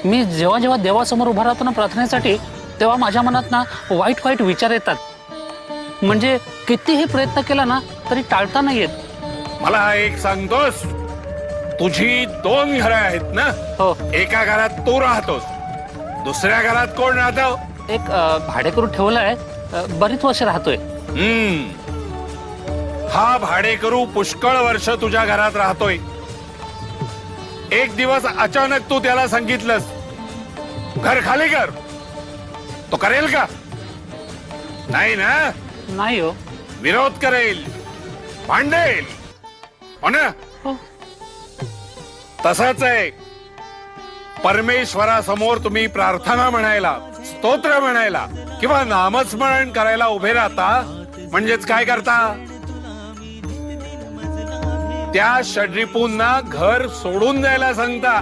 मी जेव्हा जेव्हा देवासमोर उभा राहतो ना प्रार्थनेसाठी, तेव्हा माझ्या मनात ना वाईट वाईट विचार येतात. म्हणजे कितीही प्रयत्न केला ना तरी टाळता नाही येत. मला एक सांगतोस, तुझी 2 घरं आहेत ना? हो. एका घरात तू राहतोस, दुसऱ्या घरात कोण राहतो? एक भाडेकरू ठेवलाय, बरीच वर्ष राहतोय. हा भाडेकरू पुष्कळ वर्ष तुझ्या घरात राहतोय. एक दिवस अचानक तू त्याला सांगितलंस, घर खाली कर, तो करेल का? नाही ना? नाही हो. विरोध करेल, भांडेल, हो ना? हो. तसंच आहे, परमेश्वरासमोर तुम्ही प्रार्थना म्हणायला, स्तोत्र म्हणायला किंवा नामस्मरण करायला उभे राहता, म्हणजेच काय करता? त्या षड्रिपूंना घर सोडून द्यायला सांगता.